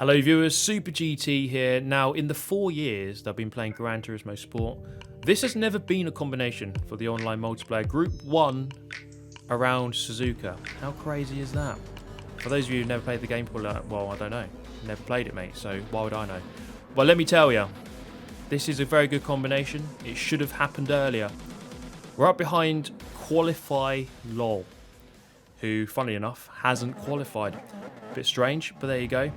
Hello viewers, Super GT here. Now, in the 4 years that I've been playing Gran Turismo Sport, this has never been a combination for the online multiplayer. Group 1 around Suzuka. How crazy is that? For those of you who've never played the game, well, I don't know. Never played it, mate, so why would I know? Well, let me tell you, this is a very good combination. It should have happened earlier. We're up behind Qualify LOL, who, funnily enough, hasn't qualified. A bit strange, but there you go.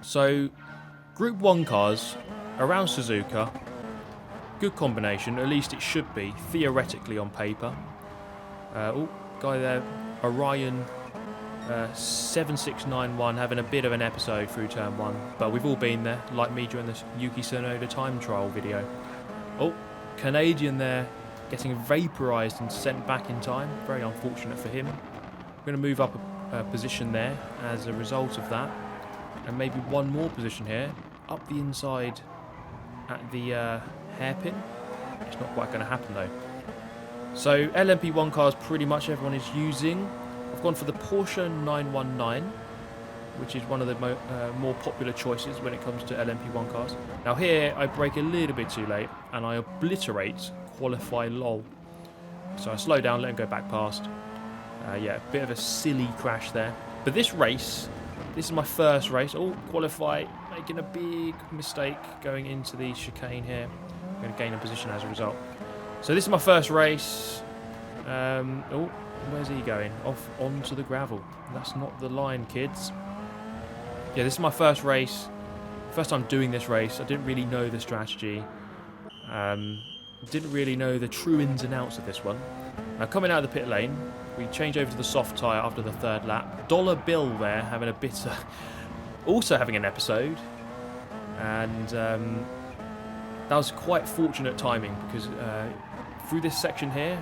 So, Group 1 cars around Suzuka, good combination, at least it should be, theoretically on paper. Oh, guy there, Orion 7691, having a bit of an episode through turn 1, but we've all been there, like me during this Yuki Tsunoda time trial video. Oh, Canadian there, getting vaporised and sent back in time, very unfortunate for him. We're going to move up a position there as a result of that. And maybe one more position here, up the inside at the hairpin. It's not quite going to happen though. So LMP1 cars pretty much everyone is using. I've gone for the Porsche 919, which is one of the more popular choices when it comes to LMP1 cars. Now here I brake a little bit too late and I obliterate Qualify LOL. So I slow down, let him go back past. Yeah, a bit of a silly crash there. But this race, this is my first race. Oh, Qualify, making a big mistake going into the chicane here. I'm going to gain a position as a result. So this is my first race. Oh, where's he going? Off onto the gravel. That's not the line, kids. Yeah, this is my first race. First time doing this race. I didn't really know the strategy. Didn't really know the true ins and outs of this one. Now, coming out of the pit lane, we change over to the soft tyre after the third lap. Dollar Bill there having a bit of, also having an episode. And that was quite fortunate timing because through this section here,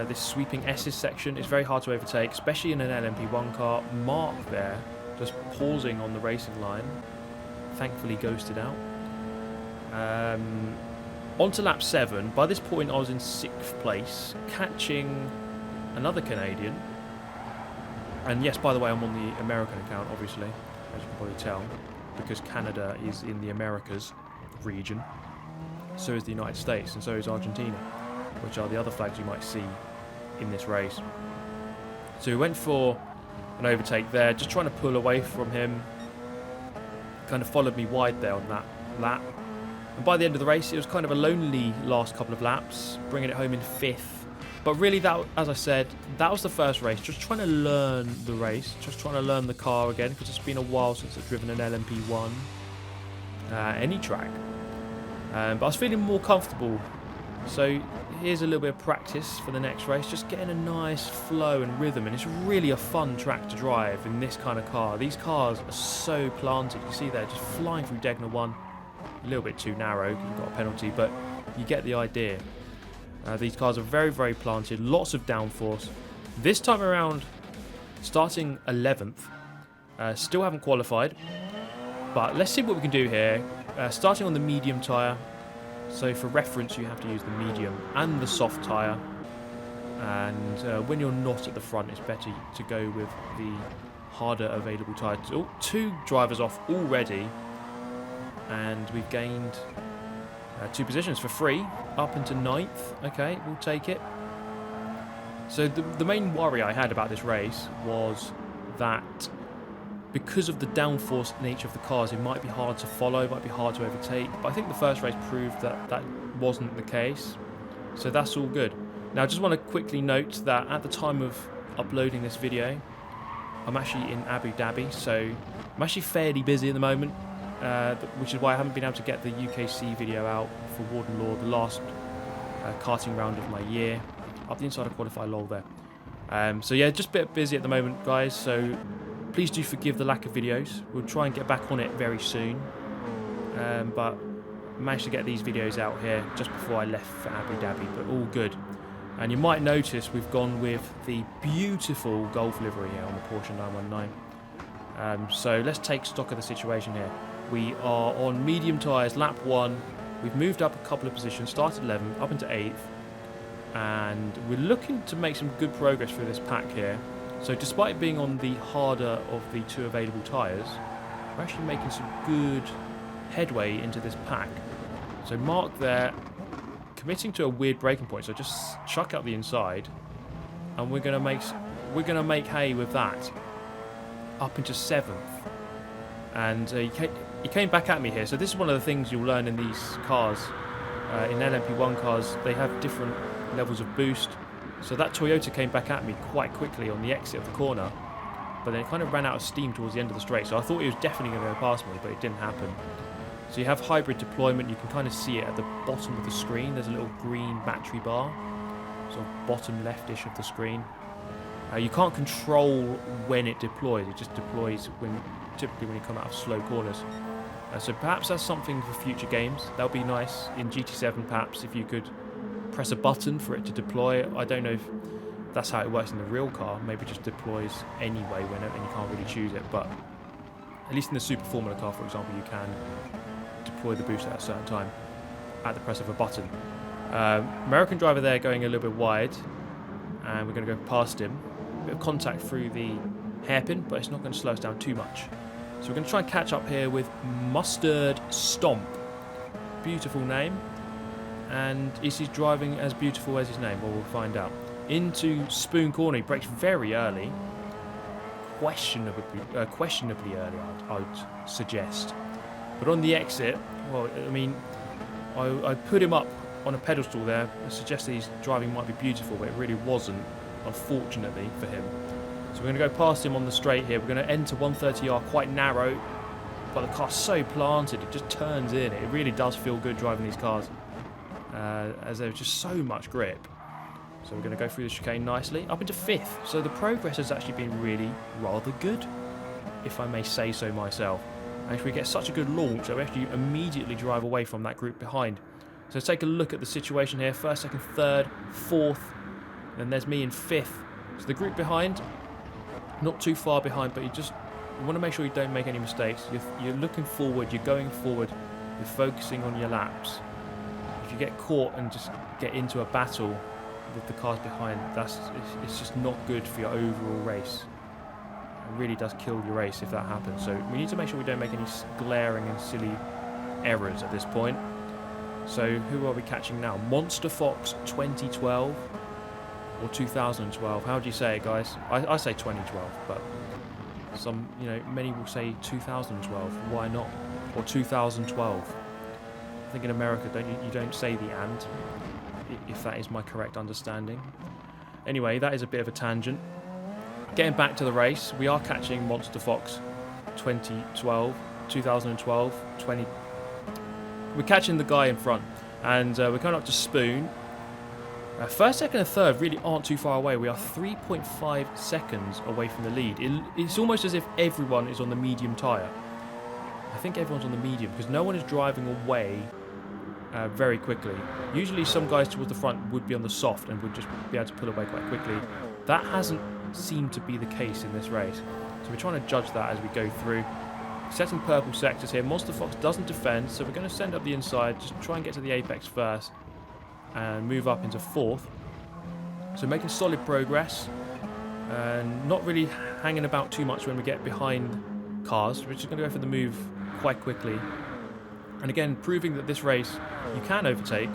this sweeping S's section, it's very hard to overtake, especially in an LMP1 car. Mark there, just pausing on the racing line. Thankfully ghosted out. On to lap 7. By this point I was in 6th place, catching another Canadian. And yes, by the way, I'm on the American account, obviously, as you can probably tell, because Canada is in the Americas region. So is the United States, and so is Argentina, which are the other flags you might see in this race. So we went for an overtake there, just trying to pull away from him. Kind of followed me wide there on that lap. And by the end of the race, it was kind of a lonely last couple of laps, bringing it home in 5th. But really, that, as I said, that was the first race. Just trying to learn the race, just trying to learn the car again, because it's been a while since I've driven an LMP1, any track. But I was feeling more comfortable. So here's a little bit of practice for the next race, just getting a nice flow and rhythm. And it's really a fun track to drive in this kind of car. These cars are so planted. You see they're just flying through Gr.1. A little bit too narrow, you've got a penalty, but you get the idea. These cars are very, very planted, lots of downforce. This time around, starting 11th, still haven't qualified, but let's see what we can do here. Starting on the medium tyre, so for reference you have to use the medium and the soft tyre, and when you're not at the front it's better to go with the harder available tyre. Oh, 2 drivers off already, and we've gained 2 positions for free, up into 9th. Okay, we'll take it. So the main worry I had about this race was that because of the downforce nature of the cars, it might be hard to follow, it might be hard to overtake. But I think the first race proved that that wasn't the case. So that's all good. Now I just want to quickly note that at the time of uploading this video, I'm actually in Abu Dhabi, so I'm actually fairly busy at the moment. Which is why I haven't been able to get the UKC video out for Warden Law, the last karting round of my year. Up the inside of Qualify LOL there. So yeah, just a bit busy at the moment, guys, so please do forgive the lack of videos. We'll try and get back on it very soon. But managed to get these videos out here just before I left for Abu Dhabi, but all good. And you might notice we've gone with the beautiful Golf livery here on the Porsche 919. So let's take stock of the situation here. We are on medium tyres, lap 1. We've moved up a couple of positions, started 11th, up into 8th. And we're looking to make some good progress through this pack here. So despite being on the harder of the 2 available tyres, we're actually making some good headway into this pack. So Mark there, committing to a weird braking point. So just chuck up the inside, and we're gonna make hay with that up into 7th. And he came back at me here. So this is one of the things you'll learn in these cars. In LMP1 cars, they have different levels of boost. So that Toyota came back at me quite quickly on the exit of the corner, but then it kind of ran out of steam towards the end of the straight. So I thought he was definitely going to go past me, but it didn't happen. So you have hybrid deployment. You can kind of see it at the bottom of the screen. There's a little green battery bar, sort of bottom leftish of the screen. You can't control when it deploys. It just deploys typically when you come out of slow corners. So perhaps that's something for future games. That would be nice in GT7 perhaps if you could press a button for it to deploy. I don't know if that's how it works in the real car. Maybe it just deploys anyway and you can't really choose it. But at least in the Super Formula car, for example, you can deploy the boost at a certain time at the press of a button. American driver there going a little bit wide, and we're going to go past him. A bit of contact through the hairpin, but it's not going to slow us down too much. So we're going to try and catch up here with Mustard Stomp. Beautiful name. And is he driving as beautiful as his name? Well, we'll find out. Into Spoon Corner. He brakes very early. Questionably early, I would suggest. But on the exit, well, I mean, I put him up on a pedestal there. I suggested his driving might be beautiful, but it really wasn't, unfortunately for him. So we're going to go past him on the straight here. We're going to enter 130R quite narrow, but the car's so planted, it just turns in. It really does feel good driving these cars, as there's just so much grip. So we're going to go through the chicane nicely, up into 5th. So the progress has actually been really rather good, if I may say so myself. And if we get such a good launch, that we actually immediately drive away from that group behind. So take a look at the situation here. 1st, 2nd, 3rd, 4th, and then there's me in 5th. So the group behind, not too far behind, but you want to make sure you don't make any mistakes. You're looking forward, you're going forward, you're focusing on your laps. If you get caught and just get into a battle with the cars behind, it's just not good for your overall race. It really does kill your race if that happens. So we need to make sure we don't make any glaring and silly errors at this point. So who are we catching now? Monster Fox 2012 or 2012? How do you say it, guys? I say 2012, but many will say 2012. Why not? Or 2012. I think in America, you don't say the and, if that is my correct understanding. Anyway, that is a bit of a tangent. Getting back to the race, we are catching Monster Fox 2012, 2020. We're catching the guy in front, and we're coming up to Spoon. 1st, 2nd and 3rd really aren't too far away. We are 3.5 seconds away from the lead. It's almost as if everyone is on the medium tyre. I think everyone's on the medium because no one is driving away very quickly. Usually some guys towards the front would be on the soft and would just be able to pull away quite quickly. That hasn't seemed to be the case in this race. So we're trying to judge that as we go through. Setting purple sectors here. Monster Fox doesn't defend, so we're going to send up the inside, just try and get to the apex first and move up into 4th. So making solid progress and not really hanging about too much when we get behind cars. We're just going to go for the move quite quickly. And again, proving that this race you can overtake,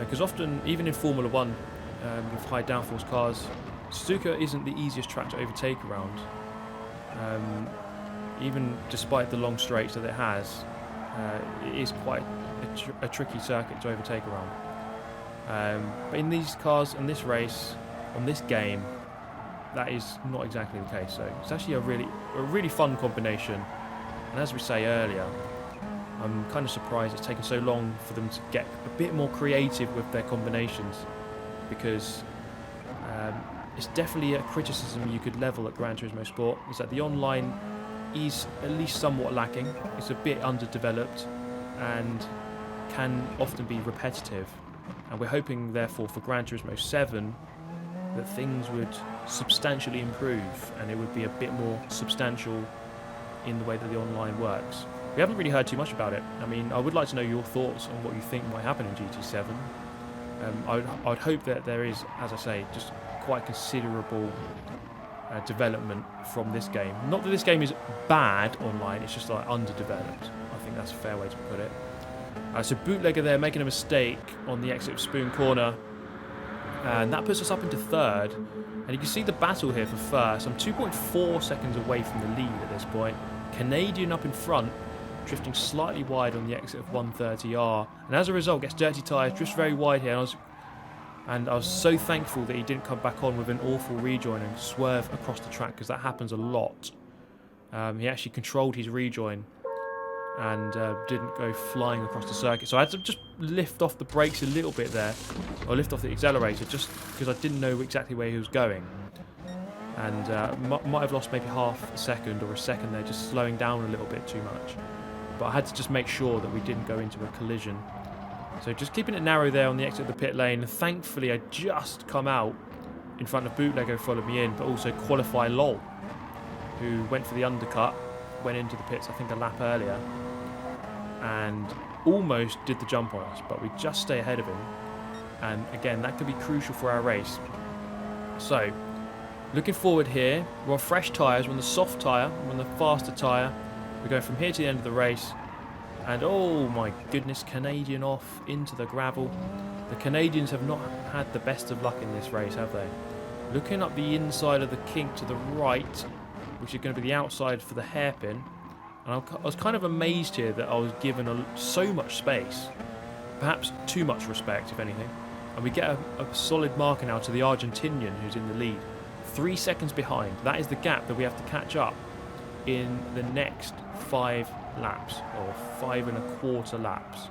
because often, even in Formula 1, with high downforce cars, Suzuka isn't the easiest track to overtake around. Even despite the long straights that it has, it is quite a tricky circuit to overtake around. But in these cars, in this race, on this game, that is not exactly the case. So it's actually a really fun combination. And as we say earlier, I'm kind of surprised it's taken so long for them to get a bit more creative with their combinations, because it's definitely a criticism you could level at Gran Turismo Sport, is that the online is at least somewhat lacking. It's a bit underdeveloped and can often be repetitive. And we're hoping, therefore, for Gran Turismo 7 that things would substantially improve and it would be a bit more substantial in the way that the online works. We haven't really heard too much about it. I mean, I would like to know your thoughts on what you think might happen in GT7. I'd hope that there is, as I say, just quite considerable development from this game. Not that this game is bad online, it's just like underdeveloped. I think that's a fair way to put it. So Bootlegger there making a mistake on the exit of Spoon Corner, and that puts us up into third. And you can see the battle here for first. I'm 2.4 seconds away from the lead at this point. Canadian up in front, drifting slightly wide on the exit of 130R, and as a result gets dirty tyres, drifts very wide here. And I was so thankful that he didn't come back on with an awful rejoin and swerve across the track, because that happens a lot. He actually controlled his rejoin and didn't go flying across the circuit. So I had to just lift off the brakes a little bit there, or lift off the accelerator, just because I didn't know exactly where he was going. And might have lost maybe half a second or a second there, just slowing down a little bit too much. But I had to just make sure that we didn't go into a collision. So just keeping it narrow there on the exit of the pit lane. Thankfully, I just come out in front of Bootlegger, who followed me in, but also Qualify LOL, who went for the undercut, went into the pits I think a lap earlier, and almost did the jump on us, but we just stay ahead of him. And again, that could be crucial for our race. So, looking forward here, we're on fresh tyres, we're on the soft tyre, we're on the faster tyre. We're going from here to the end of the race. And oh my goodness, Canadian off into the gravel. The Canadians have not had the best of luck in this race, have they? Looking up the inside of the kink to the right, which is going to be the outside for the hairpin. And I was kind of amazed here that I was given so much space. Perhaps too much respect, if anything. And we get a solid marker now to the Argentinian, who's in the lead. 3 seconds behind. That is the gap that we have to catch up in the next 5 laps, or 5 1/4 laps,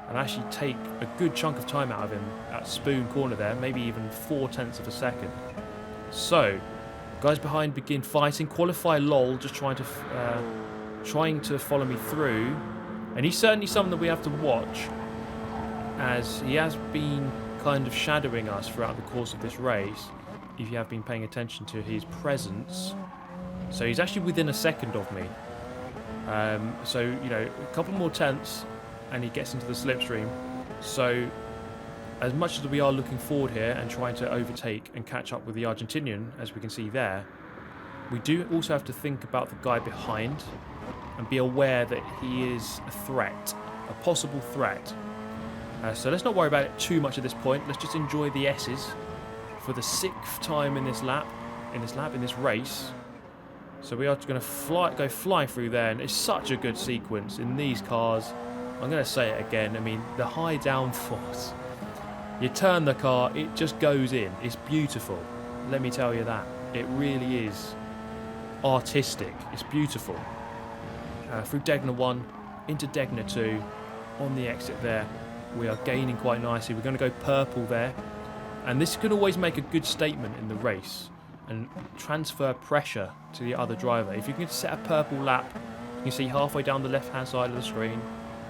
and actually take a good chunk of time out of him at Spoon Corner there, maybe even 0.4 of a second. So guys behind begin fighting. Qualify LOL just trying to follow me through, and he's certainly someone that we have to watch, as he has been kind of shadowing us throughout the course of this race, if you have been paying attention to his presence. So he's actually within a second of me. So, you know, a couple more tenths and he gets into the slipstream. So, as much as we are looking forward here and trying to overtake and catch up with the Argentinian, as we can see there, we do also have to think about the guy behind and be aware that he is a threat, a possible threat. So let's not worry about it too much at this point. Let's just enjoy the S's for the 6th time in this race. So we are going to go fly through there, and it's such a good sequence in these cars. I'm going to say it again. I mean, the high downforce. You turn the car, it just goes in. It's beautiful. Let me tell you that. It really is artistic. It's beautiful. Through Gr.1 into Gr.2 2 on the exit there. We are gaining quite nicely. We're going to go purple there. And this can always make a good statement in the race and transfer pressure to the other driver. If you can set a purple lap, you can see halfway down the left-hand side of the screen,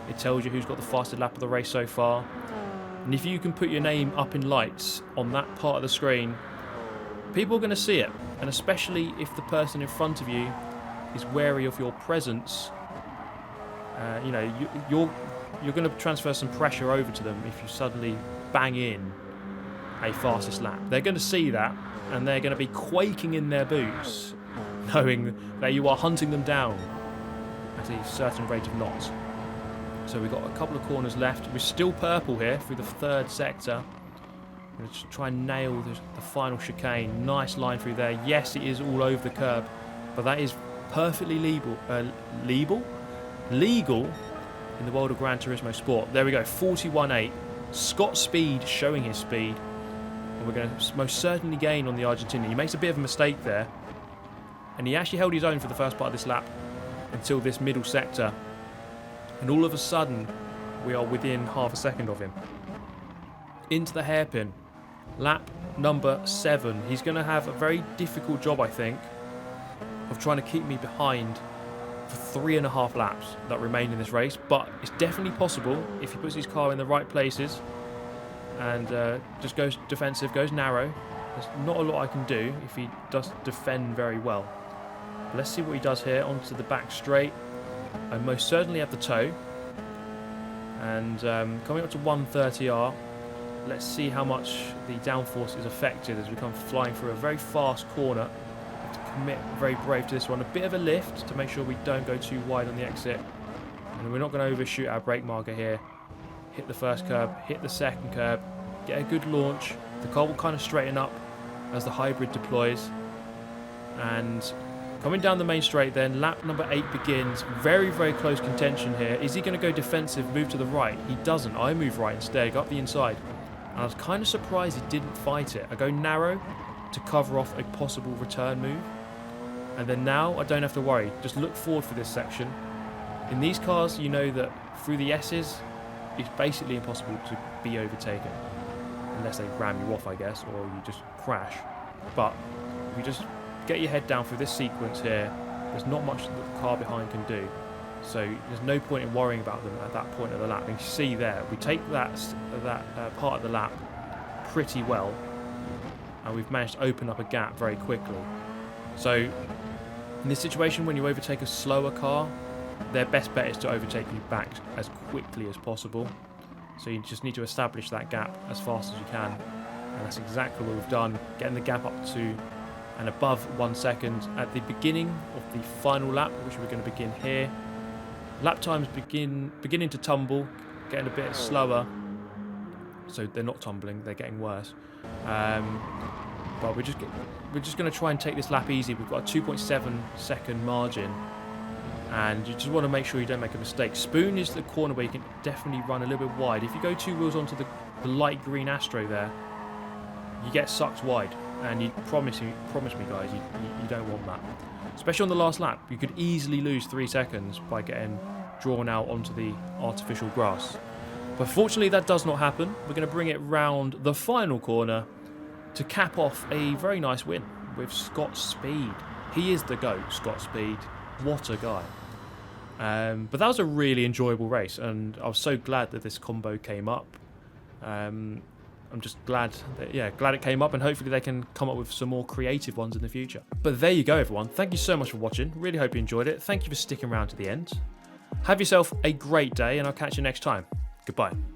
it tells you who's got the fastest lap of the race so far. And if you can put your name up in lights on that part of the screen, people are going to see it. And especially if the person in front of you is wary of your presence, you know, you're going to transfer some pressure over to them if you suddenly bang in a fastest lap. They're going to see that, and they're going to be quaking in their boots, knowing that you are hunting them down at a certain rate of knots. So we've got a couple of corners left. We're still purple here through the 3rd sector. I'm going to try and nail the final chicane. Nice line through there. Yes, it is all over the curb, but that is perfectly legal in the world of Gran Turismo Sport. There we go, 41.8. Scott Speed showing his speed. And we're going to most certainly gain on the Argentinian. He makes a bit of a mistake there. And he actually held his own for the first part of this lap until this middle sector. And all of a sudden, we are within half a second of him. Into the hairpin. Lap number 7. He's going to have a very difficult job, I think, of trying to keep me behind for 3.5 laps that remain in this race. But it's definitely possible if he puts his car in the right places and just goes defensive, goes narrow. There's not a lot I can do if he does defend very well. But let's see what he does here. Onto the back straight. I most certainly have the toe. And coming up to 130R, let's see how much the downforce is affected as we come flying through a very fast corner. Have to commit very brave to this one. A bit of a lift to make sure we don't go too wide on the exit. And we're not going to overshoot our brake marker here. Hit the first curb, hit the second curb, get a good launch. The car will kind of straighten up as the hybrid deploys. And coming down the main straight then, lap number 8 begins. Very, very close contention here. Is he going to go defensive, move to the right? He doesn't. I move right instead, go up the inside. And I was kind of surprised he didn't fight it. I go narrow to cover off a possible return move. And then now I don't have to worry. Just look forward for this section. In these cars, you know that through the S's, it's basically impossible to be overtaken. Unless they ram you off, I guess, or you just crash. But if you just get your head down through this sequence here, there's not much that the car behind can do. So there's no point in worrying about them at that point of the lap. And you see there, we take that part of the lap pretty well, and we've managed to open up a gap very quickly. So in this situation, when you overtake a slower car, their best bet is to overtake you back as quickly as possible. So you just need to establish that gap as fast as you can. And that's exactly what we've done, getting the gap up to and above 1 second at the beginning of the final lap, which we're going to begin here. Lap times beginning to tumble, getting a bit slower. So they're not tumbling, they're getting worse. But we're just going to try and take this lap easy. We've got a 2.7 second margin. And you just want to make sure you don't make a mistake. Spoon is the corner where you can definitely run a little bit wide. If you go 2 wheels onto the light green Astro there, you get sucked wide. And you promise me guys, you don't want that. Especially on the last lap, you could easily lose 3 seconds by getting drawn out onto the artificial grass. But fortunately that does not happen. We're going to bring it round the final corner to cap off a very nice win with Scott Speed. He is the GOAT, Scott Speed. What a guy. But that was a really enjoyable race, and I was so glad that this combo came up. I'm just glad it came up, and hopefully they can come up with some more creative ones in the future. But there you go, everyone. Thank you so much for watching. Really hope you enjoyed it. Thank you for sticking around to the end. Have yourself a great day, and I'll catch you next time. Goodbye.